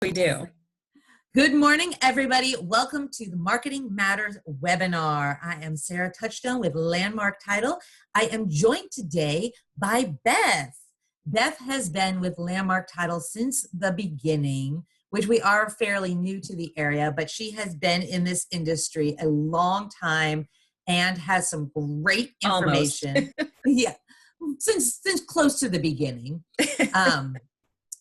We do. Good morning, everybody. Welcome to the Marketing Matters webinar. I am Sarah Touchstone with Landmark Title. I am joined today by Beth. Beth has been with Landmark Title since the beginning, which we are fairly new to the area, but she has been in this industry a long time and has some great information. Yeah, since close to the beginning.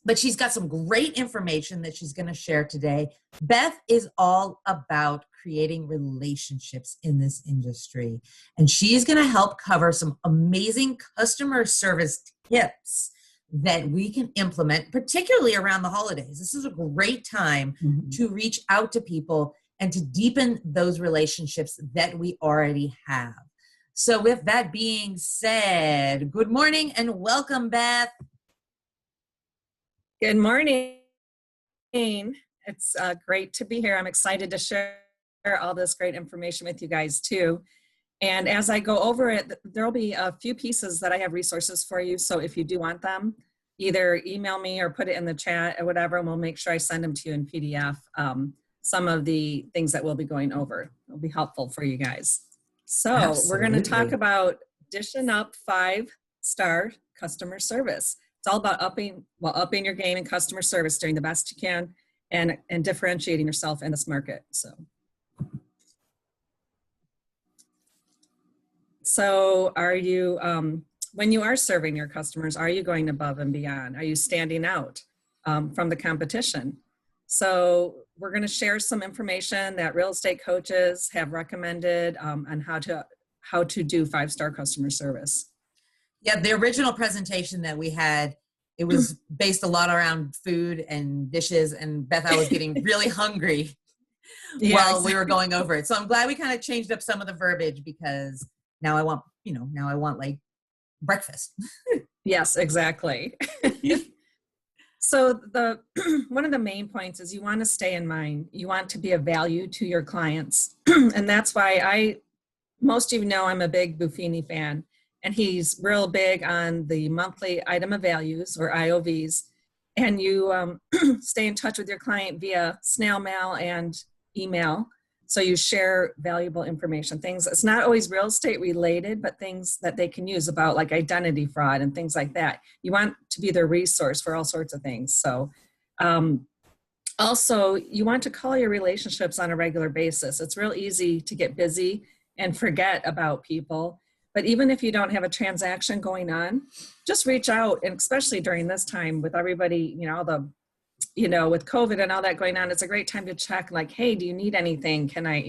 But she's got some great information that she's going to share today. Beth is all about creating relationships in this industry, and she's going to help cover some amazing customer service tips that we can implement, particularly around the holidays. This is a great time to reach out to people and to deepen those relationships that we already have. So with that being said, good morning and welcome, Beth. Good morning. It's great to be here. I'm excited to share all this great information with you guys too. And as I go over it, there'll be a few pieces that I have resources for you. So if you do want them, either email me or put it in the chat or whatever, and we'll make sure I send them to you in PDF. Some of the things that we'll be going over will be helpful for you guys. So Absolutely. We're going to talk about dishing up 5-star customer service. It's all about upping your game in customer service, doing the best you can, and differentiating yourself in this market. So are you, when you are serving your customers, are you going above and beyond? Are you standing out from the competition? So we're going to share some information that real estate coaches have recommended on how to do 5-star customer service. Yeah, the original presentation that we had, it was based a lot around food and dishes, and Beth, I was getting really hungry while we were going over it. So I'm glad we kind of changed up some of the verbiage, because now I want like breakfast. Yes, exactly. So one of the main points is you want to stay in mind. You want to be of value to your clients. And that's why most of you know I'm a big Buffini fan. And he's real big on the monthly item of values, or IOVs. And you stay in touch with your client via snail mail and email. So you share valuable information, things, it's not always real estate related, but things that they can use about like identity fraud and things like that. You want to be their resource for all sorts of things. So also you want to call your relationships on a regular basis. It's real easy to get busy and forget about people. But even if you don't have a transaction going on, just reach out. And especially during this time with everybody, with COVID and all that going on, it's a great time to check like, hey, do you need anything? Can I,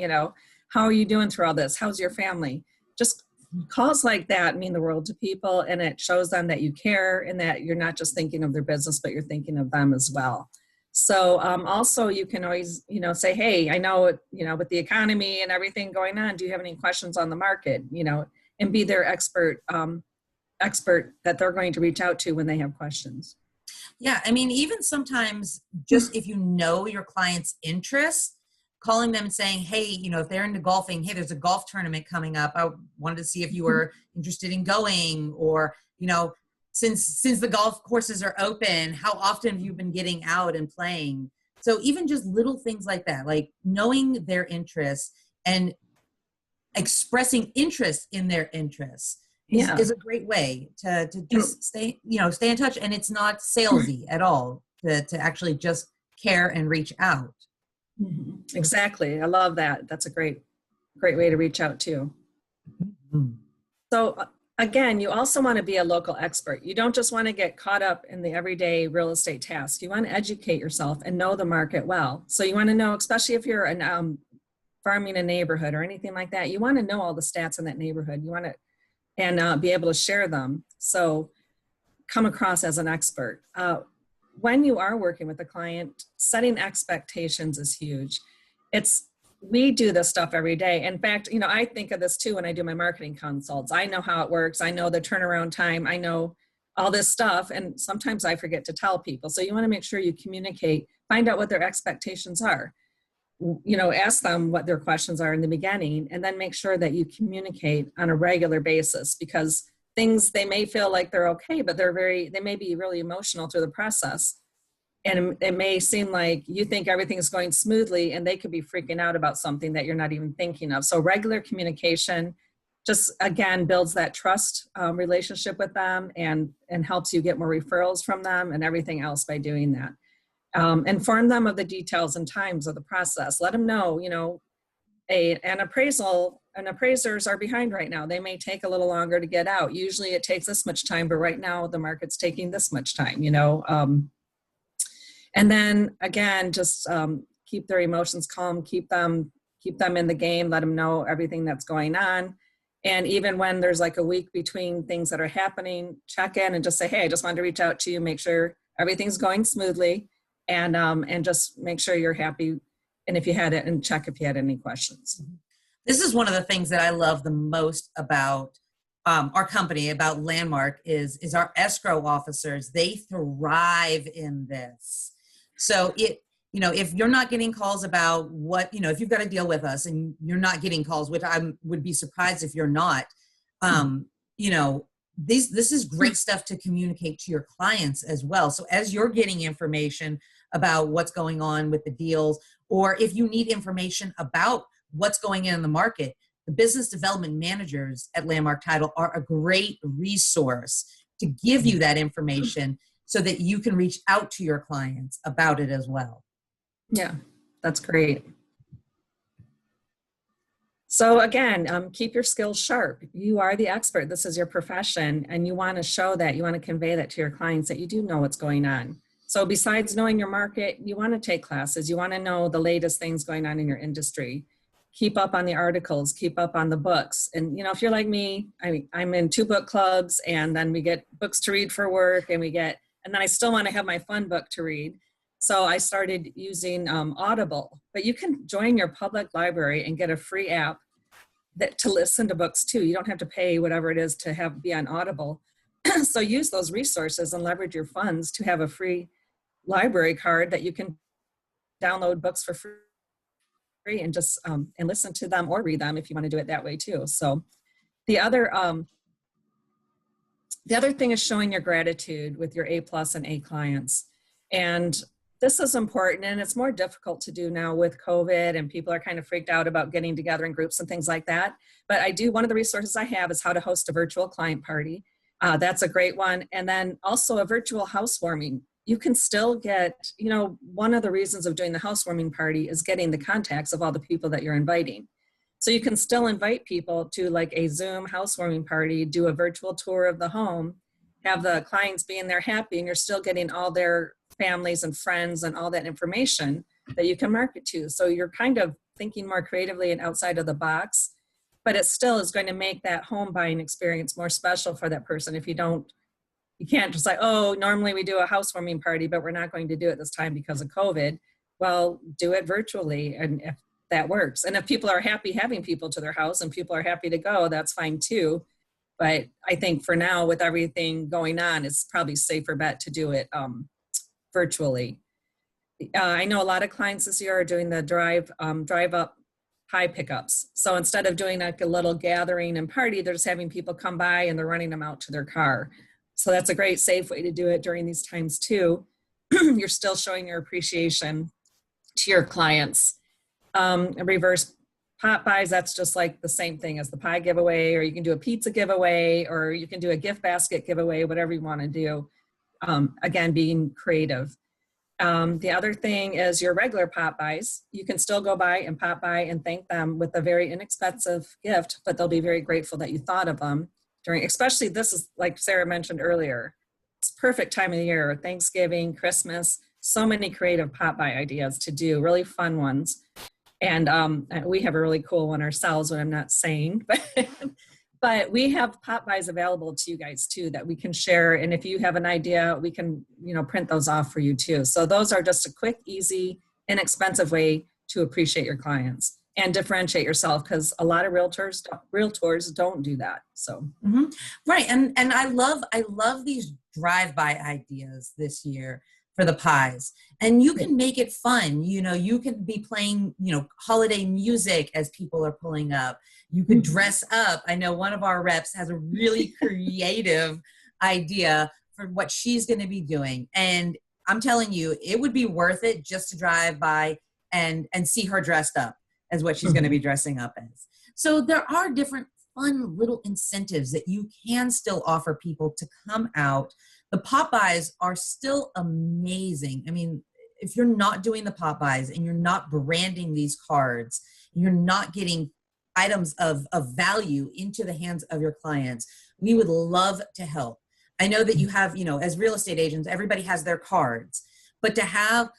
how are you doing through all this? How's your family? Just calls like that mean the world to people. And it shows them that you care and that you're not just thinking of their business, but you're thinking of them as well. So also you can always, say, hey, I know, with the economy and everything going on, do you have any questions on the market? And be their expert that they're going to reach out to when they have questions. Yeah, I mean, even sometimes just if you know your client's interests, calling them and saying, hey, if they're into golfing, hey, there's a golf tournament coming up. I wanted to see if you were interested in going, or, since the golf courses are open, how often have you been getting out and playing? So even just little things like that, like knowing their interests and expressing interest in their interests is a great way to just stay in touch. And it's not salesy at all to actually just care and reach out. Exactly. I love that. That's a great way to reach out too. So again, you also want to be a local expert. You don't just want to get caught up in the everyday real estate task. You want to educate yourself and know the market well. So you want to know, especially if you're farming a neighborhood or anything like that, you want to know all the stats in that neighborhood. You want to and be able to share them. So come across as an expert. When you are working with a client, setting expectations is huge. We do this stuff every day. In fact, I think of this too when I do my marketing consults. I know how it works. I know the turnaround time. I know all this stuff. And sometimes I forget to tell people. So you want to make sure you communicate, find out what their expectations are. Ask them what their questions are in the beginning, and then make sure that you communicate on a regular basis, because things, they may feel like they're okay, but they may be really emotional through the process. And it may seem like you think everything's going smoothly and they could be freaking out about something that you're not even thinking of. So regular communication just, again, builds that trust relationship with them and helps you get more referrals from them and everything else by doing that. Inform them of the details and times of the process. Let them know, an appraisers are behind right now. They may take a little longer to get out. Usually it takes this much time, but right now the market's taking this much time, and then again, just keep their emotions calm, keep them in the game, let them know everything that's going on. And even when there's like a week between things that are happening, check in and just say, hey, I just wanted to reach out to you, make sure everything's going smoothly, and just make sure you're happy. And if you had it, and check if you had any questions. This is one of the things that I love the most about our company, about Landmark, is our escrow officers. They thrive in this. So if you're not getting calls about what, if you've got to deal with us and you're not getting calls, which I would be surprised if you're not, this is great stuff to communicate to your clients as well. So as you're getting information about what's going on with the deals, or if you need information about what's going on in the market, the business development managers at Landmark Title are a great resource to give you that information so that you can reach out to your clients about it as well. Yeah, that's great. So again, keep your skills sharp. You are the expert. This is your profession, and you want to show that, you want to convey that to your clients that you do know what's going on. So besides knowing your market, you want to take classes. You want to know the latest things going on in your industry. Keep up on the articles, keep up on the books. And, if you're like me, I'm in 2 book clubs, and then we get books to read for work, and then I still want to have my fun book to read. So I started using Audible, but you can join your public library and get a free app to listen to books too. You don't have to pay whatever it is to be on Audible. So use those resources and leverage your funds to have a free library card that you can download books for free and just and listen to them or read them if you want to do it that way too. So the other thing is showing your gratitude with your A+ and A clients. And this is important, and it's more difficult to do now with COVID, and people are kind of freaked out about getting together in groups and things like that. But one of the resources I have is how to host a virtual client party. That's a great one. And then also a virtual housewarming. You can still get, one of the reasons of doing the housewarming party is getting the contacts of all the people that you're inviting. So you can still invite people to like a Zoom housewarming party, do a virtual tour of the home, have the clients be in there happy, and you're still getting all their families and friends and all that information that you can market to. So you're kind of thinking more creatively and outside of the box, but it still is going to make that home buying experience more special for that person. If you can't just like, oh, normally we do a housewarming party, but we're not going to do it this time because of COVID. Well, do it virtually, and if that works. And if people are happy having people to their house and people are happy to go, that's fine too. But I think for now, with everything going on, it's probably safer bet to do it virtually. I know a lot of clients this year are doing the drive up pie pickups. So instead of doing like a little gathering and party, they're just having people come by and they're running them out to their car. So that's a great safe way to do it during these times too. You're still showing your appreciation to your clients. Reverse pot buys, that's just like the same thing as the pie giveaway, or you can do a pizza giveaway, or you can do a gift basket giveaway, whatever you want to do. Again, being creative. The other thing is your regular pot buys. You can still go by and pop by and thank them with a very inexpensive gift, but they'll be very grateful that you thought of them especially this is like Sarah mentioned earlier. It's perfect time of the year, Thanksgiving, Christmas, so many creative pot buy ideas to do, really fun ones. And we have a really cool one ourselves, what I'm not saying, but we have pot buys available to you guys too that we can share. And if you have an idea, we can, print those off for you too. So those are just a quick, easy, inexpensive way to appreciate your clients and differentiate yourself, because a lot of realtors don't do that. So right, and I love these drive-by ideas this year for the pies, and you can make it fun. You can be playing holiday music as people are pulling up. You could dress up. I know one of our reps has a really creative idea for what she's going to be doing, and I'm telling you, it would be worth it just to drive by and see her dressed up as what she's going to be dressing up as. So there are different fun little incentives that you can still offer people to come out. The pop-bys are still amazing. I mean, if you're not doing the pop-bys and you're not branding these cards, you're not getting items of value into the hands of your clients, we would love to help. I know that you have, you know, as real estate agents, everybody has their cards, but to have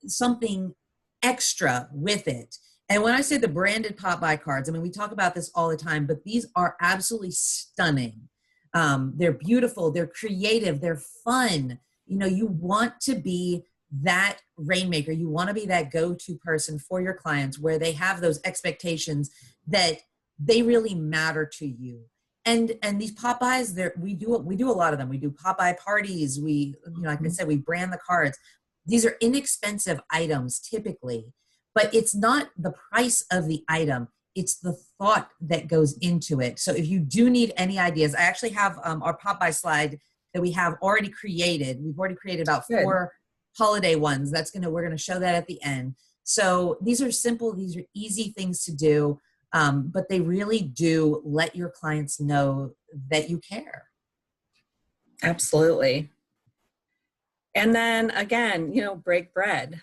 something extra with it. And when I say the branded pop-by cards, I mean, we talk about this all the time, but these are absolutely stunning. They're beautiful, they're creative, they're fun. You know, you want to be that rainmaker. You want to be that go-to person for your clients where they have those expectations that they really matter to you. And these pop-bys, we do a lot of them. We do pop-by parties. We, you know, like I said, we brand the cards. These are inexpensive items typically, but it's not the price of the item. It's the thought that goes into it. So if you do need any ideas, I actually have our pop-by slide that we have already created. We've already created about 4 holiday ones. We're gonna show that at the end. So these are simple, these are easy things to do, but they really do let your clients know that you care. Absolutely. And then again, you know, break bread.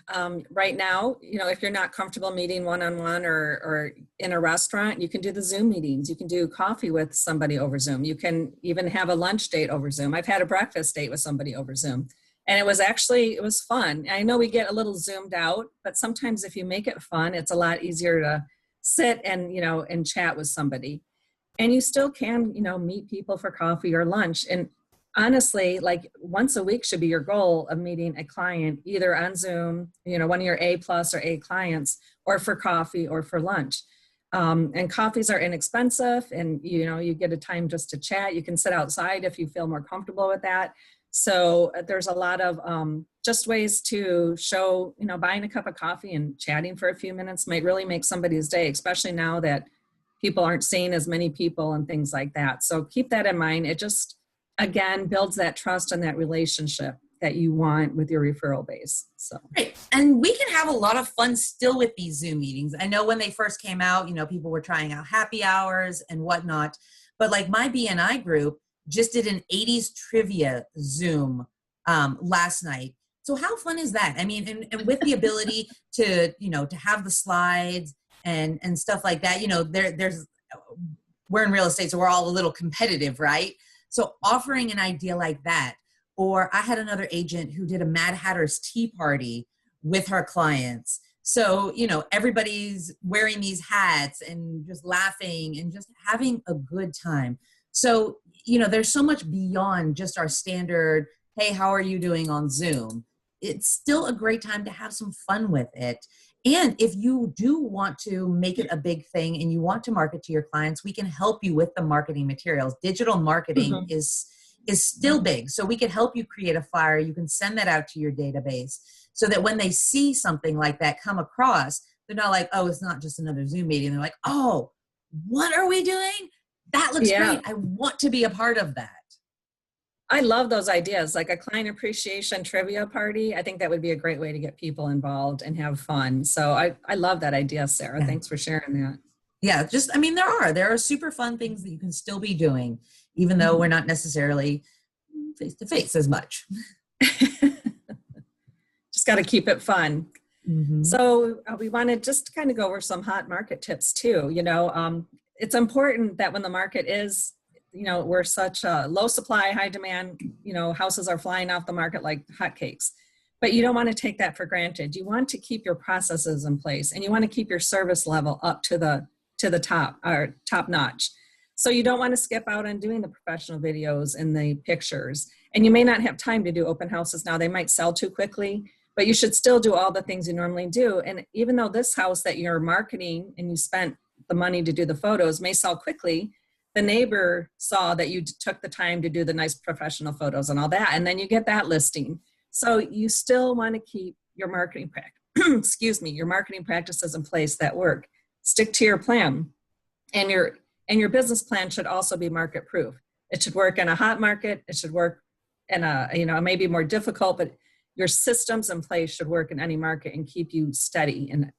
Right now, you know, if you're not comfortable meeting one-on-one or in a restaurant, you can do the Zoom meetings. You can do coffee with somebody over Zoom. You can even have a lunch date over Zoom. I've had a breakfast date with somebody over Zoom. And it was fun. I know we get a little zoomed out, but sometimes if you make it fun, it's a lot easier to sit and, you know, and chat with somebody. And you still can, you know, meet people for coffee or lunch. And honestly, like once a week should be your goal of meeting a client, either on Zoom, you know, one of your A+ or A clients, or for coffee or for lunch. And coffees are inexpensive, and, you know, you get a time just to chat. You can sit outside if you feel more comfortable with that. So there's a lot of just ways to show, you know, buying a cup of coffee and chatting for a few minutes might really make somebody's day, especially now that people aren't seeing as many people and things like that. So keep that in mind. It just, again, builds that trust and that relationship that you want with your referral base. So right. And we can have a lot of fun still with these Zoom meetings. I know when they first came out, you know, people were trying out happy hours and whatnot, but like my BNI group just did an 80s trivia Zoom last night. So how fun is that? I mean, and with the ability to, you know, to have the slides and stuff like that, you know, we're in real estate, so we're all a little competitive, right? So offering an idea like that, or I had another agent who did a Mad Hatter's tea party with her clients. So, you know, everybody's wearing these hats and just laughing and just having a good time. So, you know, there's so much beyond just our standard, hey, how are you doing on Zoom? It's still a great time to have some fun with it. And if you do want to make it a big thing and you want to market to your clients, we can help you with the marketing materials. Digital marketing is still big. So we can help you create a flyer. You can send that out to your database so that when they see something like that come across, they're not like, oh, it's not just another Zoom meeting. They're like, oh, what are we doing? That looks great. I want to be a part of that. I love those ideas, like a client appreciation trivia party. I think that would be a great way to get people involved and have fun. So I love that idea, Sarah. Yeah. Thanks for sharing that. Yeah, just, I mean, there are super fun things that you can still be doing, even though we're not necessarily face to face as much. Just got to keep it fun. Mm-hmm. So we want to just kind of go over some hot market tips too. You know, it's important that when the market is, you know, we're such a low supply, high demand, you know, houses are flying off the market like hotcakes, but you don't want to take that for granted. You want to keep your processes in place, and you want to keep your service level up to the top, or top notch. So you don't want to skip out on doing the professional videos and the pictures. And you may not have time to do open houses now. They might sell too quickly, but you should still do all the things you normally do. And even though this house that you're marketing and you spent the money to do the photos may sell quickly, the neighbor saw that you took the time to do the nice professional photos and all that, and then you get that listing. So you still want to keep your marketing your marketing practices in place that work. Stick to your plan, and your business plan should also be market proof. It should work in a hot market. It should work in a, you know, maybe more difficult, but your systems in place should work in any market and keep you steady in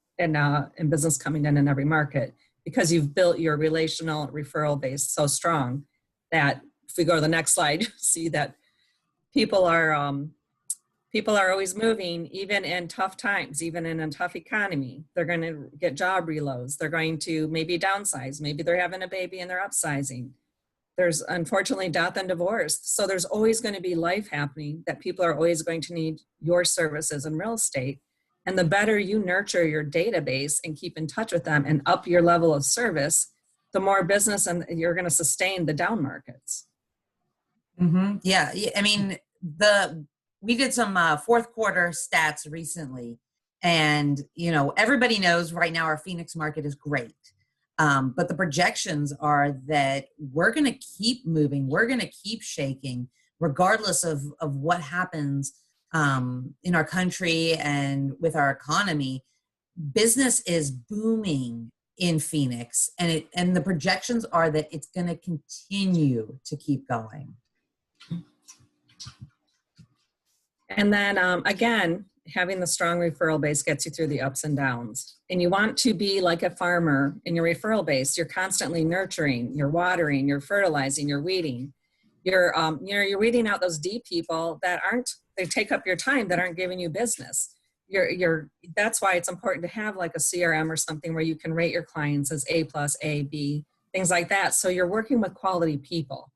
business coming in every market, because you've built your relational referral base so strong that if we go to the next slide, you see that people are always moving, even in tough times, even in a tough economy. They're going to get job reloads. They're going to maybe downsize. Maybe they're having a baby and they're upsizing. There's unfortunately death and divorce. So there's always going to be life happening that people are always going to need your services in real estate. And the better you nurture your database and keep in touch with them and up your level of service, the more business and you're going to sustain the down markets. Mm-hmm. Yeah. I mean, we did some fourth quarter stats recently, and everybody knows right now our Phoenix market is great. But the projections are that we're going to keep moving. We're going to keep shaking regardless of what happens in our country and with our economy. Business is booming in Phoenix, and the projections are that it's going to continue to keep going. And then again, having the strong referral base gets you through the ups and downs. And you want to be like a farmer in your referral base. You're constantly nurturing, you're watering, you're fertilizing, you're weeding. You're weeding out those deep people that they take up your time, that aren't giving you business. That's why it's important to have like a CRM or something where you can rate your clients as A+, A, B, things like that. So you're working with quality people,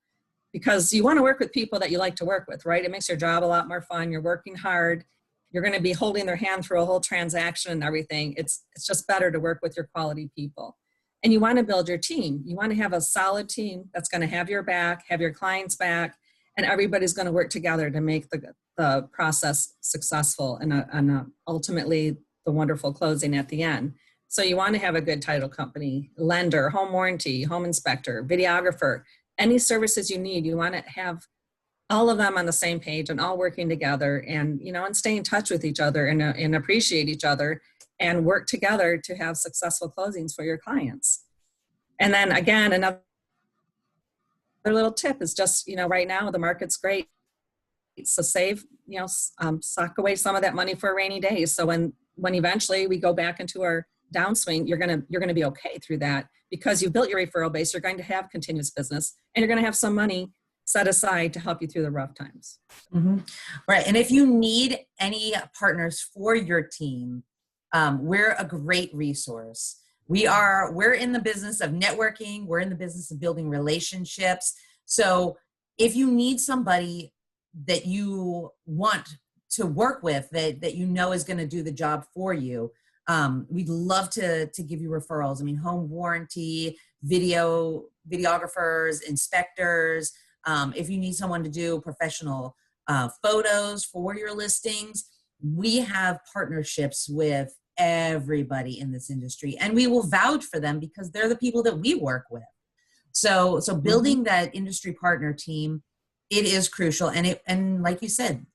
because you want to work with people that you like to work with, right? It makes your job a lot more fun. You're working hard. You're going to be holding their hand through a whole transaction and everything. It's just better to work with your quality people. And you want to build your team. You want to have a solid team that's going to have your back, have your clients back, and everybody's going to work together to make the process successful and ultimately the wonderful closing at the end. So you want to have a good title company, lender, home warranty, home inspector, videographer, any services you need. You want to have all of them on the same page and all working together, and and stay in touch with each other and appreciate each other and work together to have successful closings for your clients. And then again, another little tip is just, right now the market's great. So save, sock away some of that money for a rainy day. So when eventually we go back into our downswing, you're gonna be okay through that, because you built your referral base. You're going to have continuous business, and you're going to have some money set aside to help you through the rough times. Mm-hmm. Right. And if you need any partners for your team, we're a great resource. We're in the business of networking. We're in the business of building relationships. So if you need somebody that you want to work with, that is going to do the job for you, we'd love to give you referrals. I mean, home warranty, videographers, inspectors. If you need someone to do professional photos for your listings, we have partnerships with everybody in this industry, and we will vouch for them because they're the people that we work with. So building that industry partner team, it is crucial. And like you said,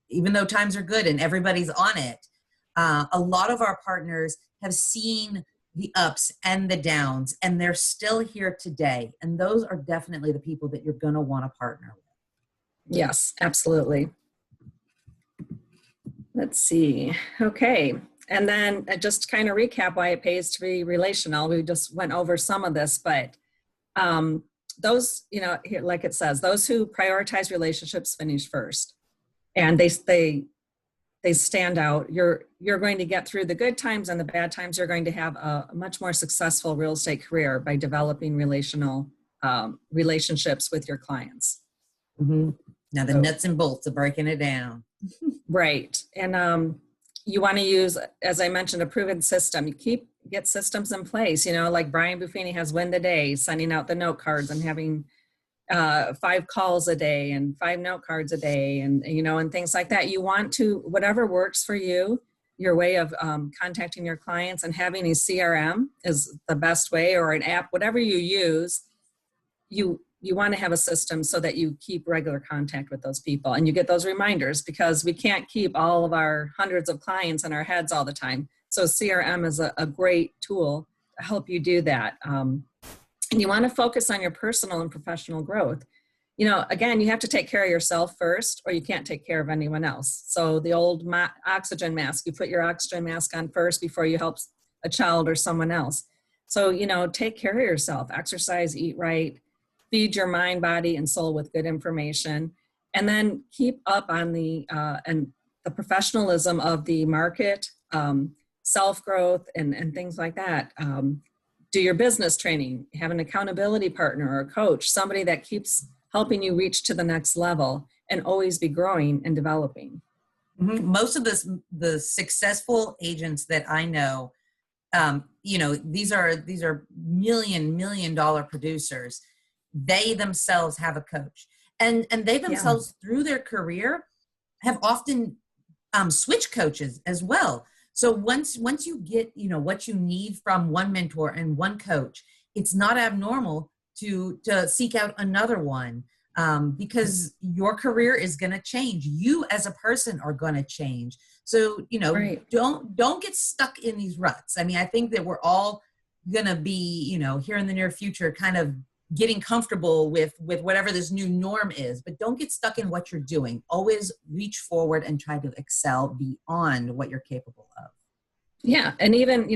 even though times are good and everybody's on it, a lot of our partners have seen the ups and the downs, and they're still here today. And those are definitely the people that you're going to want to partner with. Yes, absolutely. Let's see. Okay. And then just kind of recap why it pays to be relational. We just went over some of this, but those, here, like it says, those who prioritize relationships finish first, and they stand out. You're going to get through the good times and the bad times. You're going to have a much more successful real estate career by developing relational relationships with your clients. Mm-hmm. Now the nuts and bolts of breaking it down. Right. And you want to use, as I mentioned, a proven system. You get systems in place, like Brian Buffini has Win the Day, sending out the note cards and having 5 calls a day and 5 note cards a day, and and things like that. You want to, whatever works for you, your way of contacting your clients, and having a CRM is the best way, or an app, whatever you use. You want to have a system so that you keep regular contact with those people and you get those reminders, because we can't keep all of our hundreds of clients in our heads all the time. So CRM is a great tool to help you do that. And you want to focus on your personal and professional growth. again, you have to take care of yourself first, or you can't take care of anyone else. So the old oxygen mask, you put your oxygen mask on first before you help a child or someone else. So, take care of yourself, exercise, eat right, feed your mind, body, and soul with good information, and then keep up on the professionalism of the market, self-growth, and things like that. Do your business training, have an accountability partner or a coach, somebody that keeps helping you reach to the next level and always be growing and developing. Most of the successful agents that I know, these are million dollar producers. They themselves have a coach, and they themselves through their career have often switched coaches as well. So once you get, what you need from one mentor and one coach, it's not abnormal to seek out another one, because your career is going to change. You as a person are going to change. So, Right. don't get stuck in these ruts. I mean, I think that we're all going to be, here in the near future, kind of getting comfortable with whatever this new norm is, but don't get stuck in what you're doing. Always reach forward and try to excel beyond what you're capable of. Yeah. And even,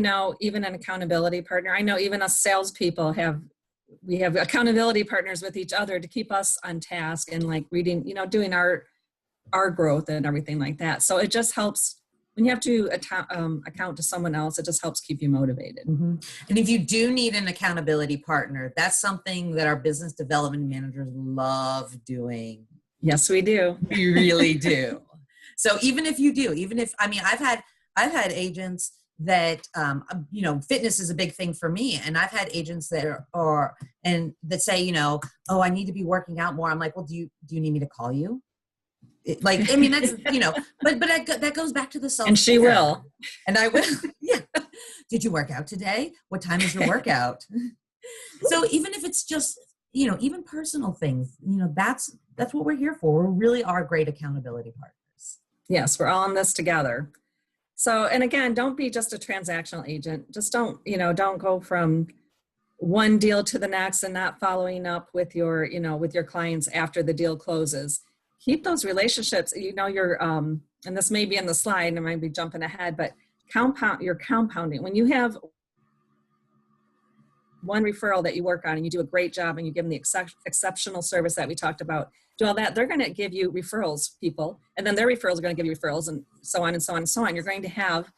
even an accountability partner. I know even us salespeople we have accountability partners with each other to keep us on task and like reading, doing our growth and everything like that. So it just helps when you have to account to someone else. It just helps keep you motivated. Mm-hmm. And if you do need an accountability partner, that's something that our business development managers love doing. Yes, we do. We really do. So I've had agents that, fitness is a big thing for me. And I've had agents that that say, oh, I need to be working out more. I'm like, well, do you need me to call you? That's, but that goes back to the self-care. And she will. And I will. Yeah. Did you work out today? What time is your workout? So even if it's just, even personal things, that's what we're here for. We really are great accountability partners. Yes, we're all in this together. So, and again, don't be just a transactional agent. Just don't go from one deal to the next and not following up with your clients after the deal closes. Keep those relationships, and this may be in the slide and I might be jumping ahead, but you're compounding. When you have one referral that you work on and you do a great job and you give them the exceptional service that we talked about, do all that, they're going to give you referrals, people, and then their referrals are going to give you referrals, and so on and so on and so on. You're going to have,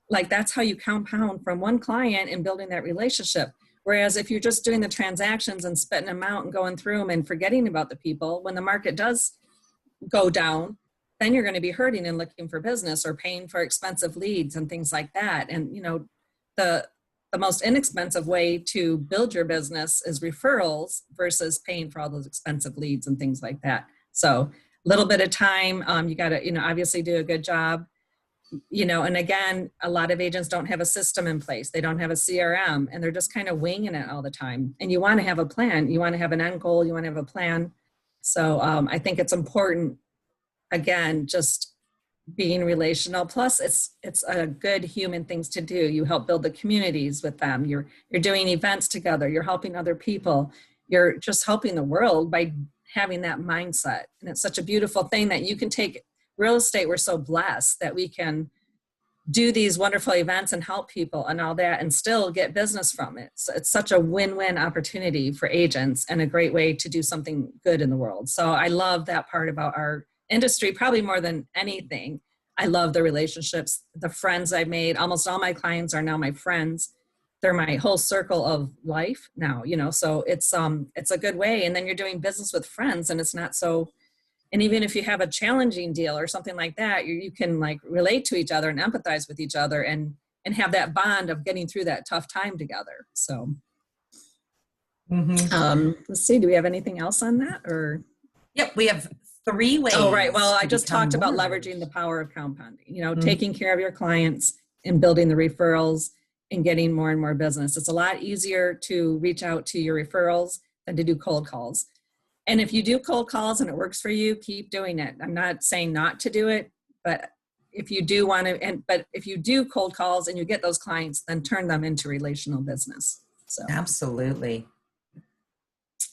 that's how you compound from one client and building that relationship. Whereas if you're just doing the transactions and spitting them out and going through them and forgetting about the people, when the market does go down, then you're going to be hurting and looking for business or paying for expensive leads and things like that. And, the most inexpensive way to build your business is referrals versus paying for all those expensive leads and things like that. So a little bit of time, you got to, obviously do a good job, and again, a lot of agents don't have a system in place. They don't have a CRM and they're just kind of winging it all the time. And you want to have a plan. You want to have an end goal. You want to have a plan. So I think it's important, again, just being relational. Plus it's a good human things to do. You help build the communities with them. You're doing events together. You're helping other people. You're just helping the world by having that mindset. And it's such a beautiful thing that you can take real estate. We're so blessed that we can do these wonderful events and help people and all that and still get business from it. So it's such a win-win opportunity for agents and a great way to do something good in the world. So I love that part about our industry, probably more than anything. I love the relationships, the friends I've made. Almost all my clients are now my friends. They're my whole circle of life now, so it's a good way. And then you're doing business with friends and it's not so, and even if you have a challenging deal or something like that, you can relate to each other and empathize with each other and have that bond of getting through that tough time together. So let's see, do we have anything else on that or? Yep, we have 3 ways. Oh, right. Well, I just talked about leveraging the power of compounding, taking care of your clients and building the referrals and getting more and more business. It's a lot easier to reach out to your referrals than to do cold calls. And if you do cold calls and it works for you, keep doing it. I'm not saying not to do it, but if you do but if you do cold calls and you get those clients, then turn them into relational business. So absolutely.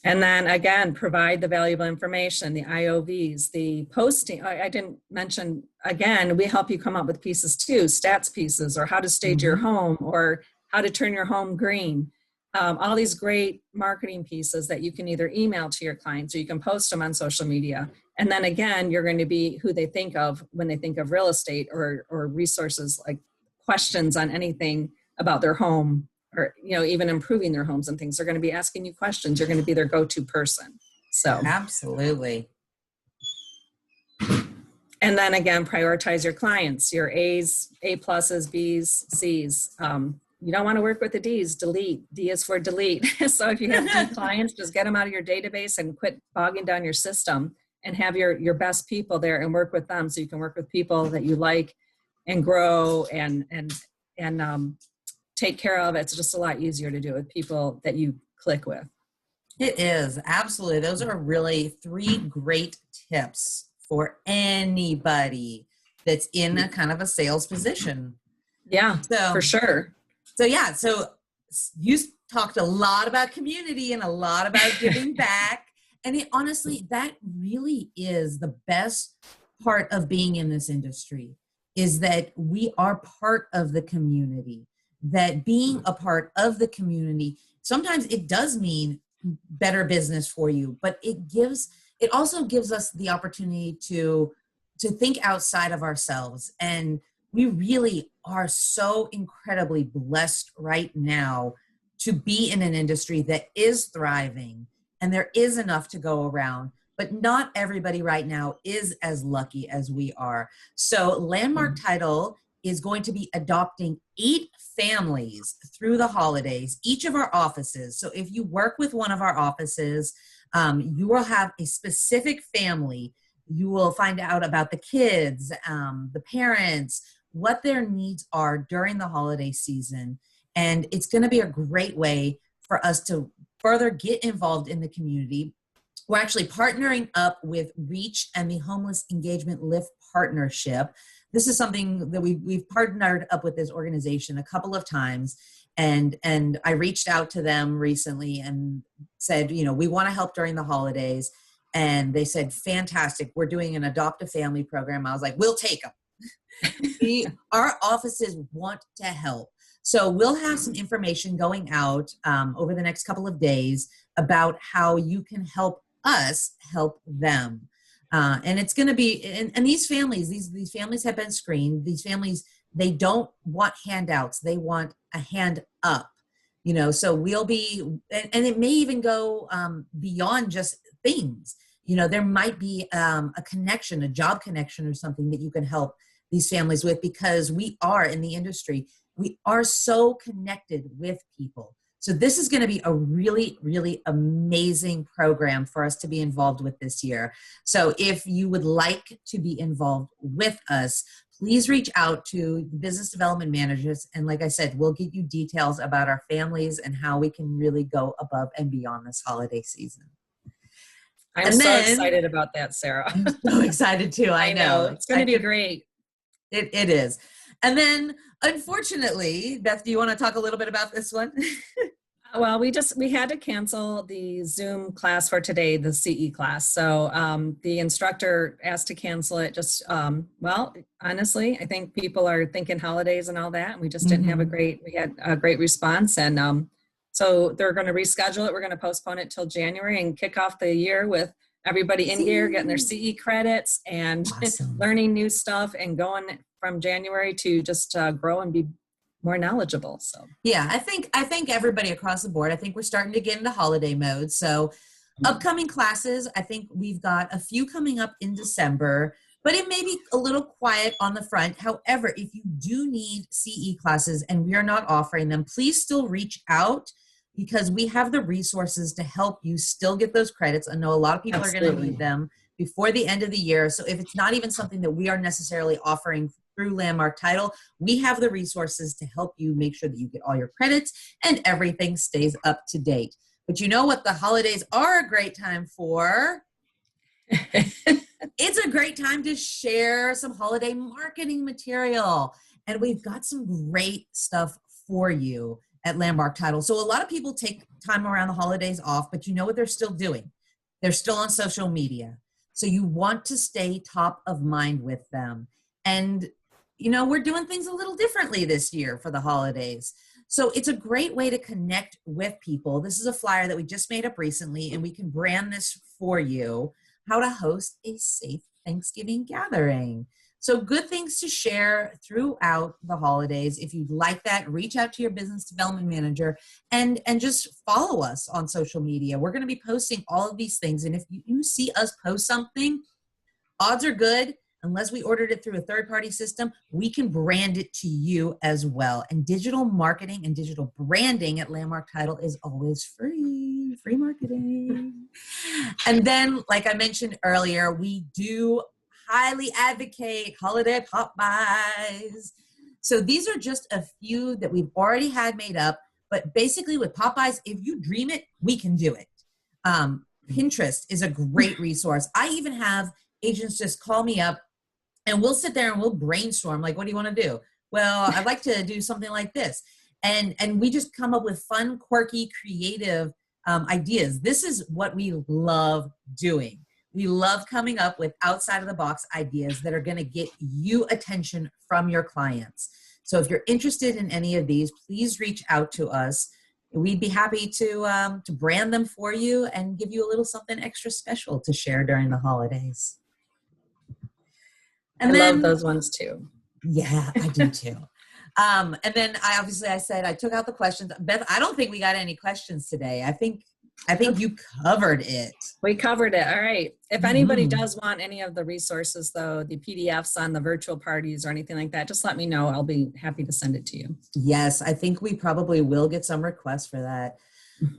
And then again, provide the valuable information, the IOVs, the posting. I didn't mention, again, we help you come up with pieces too, stats pieces, or how to stage your home, or how to turn your home green. All these great marketing pieces that you can either email to your clients or you can post them on social media. And then again, you're going to be who they think of when they think of real estate or resources, like questions on anything about their home, or even improving their homes and things. They're going to be asking you questions. You're going to be their go-to person. So absolutely. And then again, prioritize your clients, your A's, A pluses, B's, C's. You don't want to work with the D's. Delete. D is for delete. So if you have D clients, just get them out of your database and quit bogging down your system, and have your best people there and work with them, so you can work with people that you like and grow and take care of. It's just a lot easier to do with people that you click with. It is, absolutely. Those are really 3 great tips for anybody that's in a kind of a sales position. Yeah, so, for sure. So you talked a lot about community and a lot about giving back. And honestly, that really is the best part of being in this industry, is that we are part of the community. That being a part of the community, sometimes it does mean better business for you, but it also gives us the opportunity to think outside of ourselves. And we really are so incredibly blessed right now to be in an industry that is thriving, and there is enough to go around. But not everybody right now is as lucky as we are. So Landmark Title is going to be adopting 8 families through the holidays, each of our offices. So if you work with one of our offices, you will have a specific family. You will find out about the kids, the parents, what their needs are during the holiday season. And it's going to be a great way for us to further get involved in the community. We're actually partnering up with REACH and the Homeless Engagement Lift Partnership. This is something that we've partnered up with this organization a couple of times. And I reached out to them recently and said, we want to help during the holidays. And they said, fantastic. We're doing an adopt a family program. I was like, we'll take them. Our offices want to help. So we'll have some information going out over the next couple of days about how you can help us help them. And it's going to be, and these families, these families have been screened. These families, they don't want handouts. They want a hand up, so we'll be, and it may even go beyond just things. There might be a connection, a job connection or something that you can help these families with, because we are in the industry. We are so connected with people. So this is going to be a really, really amazing program for us to be involved with this year. So if you would like to be involved with us, please reach out to the business development managers. And like I said, we'll get you details about our families and how we can really go above and beyond this holiday season. I'm so excited about that, Sarah. I'm so excited too. I know. It's going to be great. It is. And then, unfortunately, Beth, do you want to talk a little bit about this one? Well, we had to cancel the Zoom class for today, the CE class. So the instructor asked to cancel it. Just, honestly, I think people are thinking holidays and all that. And we just didn't have we had a great response. And so they're going to reschedule it. We're going to postpone it till January and kick off the year with everybody in here getting their CE credits and learning new stuff and going from January to just grow and be more knowledgeable. So yeah, I think everybody across the board, I think we're starting to get into holiday mode. So upcoming classes, I think we've got a few coming up in December, but it may be a little quiet on the front. However, if you do need CE classes and we are not offering them, please still reach out, because we have the resources to help you still get those credits. I know a lot of people are going to need them before the end of the year. So if it's not even something that we are necessarily offering through Landmark Title, we have the resources to help you make sure that you get all your credits and everything stays up to date. But you know what the holidays are a great time for? It's a great time to share some holiday marketing material. And we've got some great stuff for you at Landmark Title. So a lot of people take time around the holidays off, but you know what they're still doing? They're still on social media. So you want to stay top of mind with them. And, you know, we're doing things a little differently this year for the holidays. So it's a great way to connect with people. This is a flyer that we just made up recently, and we can brand this for you, how to host a safe Thanksgiving gathering. So good things to share throughout the holidays. If you'd like that, reach out to your business development manager and just follow us on social media. We're going to be posting all of these things. And if you see us post something, odds are good, unless we ordered it through a third-party system, we can brand it to you as well. And digital marketing and digital branding at Landmark Title is always free marketing. And then, like I mentioned earlier, we do highly advocate holiday pop buys. So these are just a few that we've already had made up, but basically with pop buys, if you dream it, we can do it. Pinterest is a great resource. I even have agents just call me up and we'll sit there and we'll brainstorm, like, what do you want to do? Well, I'd like to do something like this. And we just come up with fun, quirky, creative ideas. This is what we love doing. We love coming up with outside of the box ideas that are going to get you attention from your clients. So if you're interested in any of these, please reach out to us. We'd be happy to brand them for you and give you a little something extra special to share during the holidays. And I love those ones too. Yeah, I do too. And then I said I took out the questions. Beth, I don't think we got any questions today. I think you covered it. We covered it. All right. If anybody does want any of the resources, though, the PDFs on the virtual parties or anything like that, just let me know. I'll be happy to send it to you. Yes, I think we probably will get some requests for that.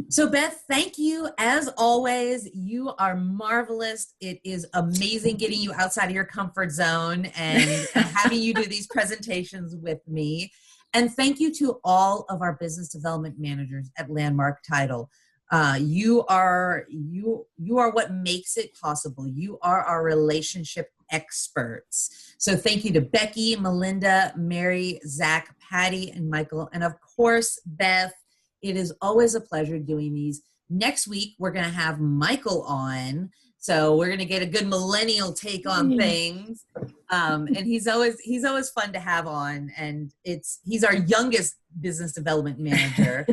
So Beth, thank you. As always, you are marvelous. It is amazing getting you outside of your comfort zone and having you do these presentations with me. And thank you to all of our business development managers at Landmark Title. You are what makes it possible. You are our relationship experts. So thank you to Becky, Melinda, Mary, Zach, Patty, and Michael. And of course, Beth, it is always a pleasure doing these. Next week, we're going to have Michael on. So we're going to get a good millennial take on things. And he's always fun to have on. And he's our youngest business development manager.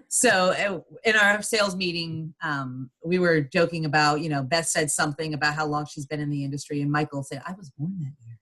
So in our sales meeting, we were joking about, Beth said something about how long she's been in the industry. And Michael said, I was born that year.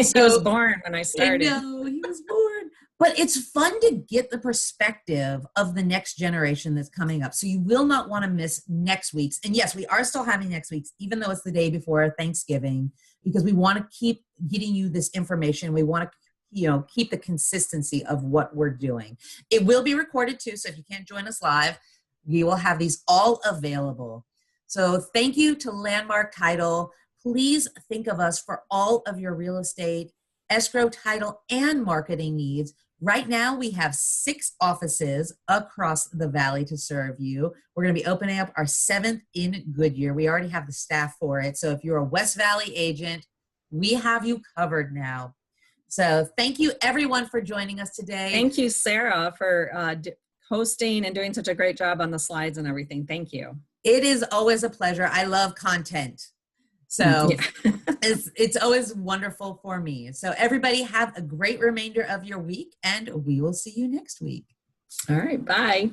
So, he was born when I started. I know, he was born. But it's fun to get the perspective of the next generation that's coming up. So you will not want to miss next week's. And yes, we are still having next week's, even though it's the day before Thanksgiving, because we want to keep getting you this information. We want to keep the consistency of what we're doing. It will be recorded too, so if you can't join us live, we will have these all available. So thank you to Landmark Title. Please think of us for all of your real estate, escrow, title, and marketing needs. Right now, we have 6 offices across the valley to serve you. We're going to be opening up our 7th in Goodyear. We already have the staff for it. So if you're a West Valley agent, we have you covered now. So thank you, everyone, for joining us today. Thank you, Sarah, for hosting and doing such a great job on the slides and everything. Thank you. It is always a pleasure. I love content. So it's always wonderful for me. So everybody have a great remainder of your week, and we will see you next week. All right. Bye.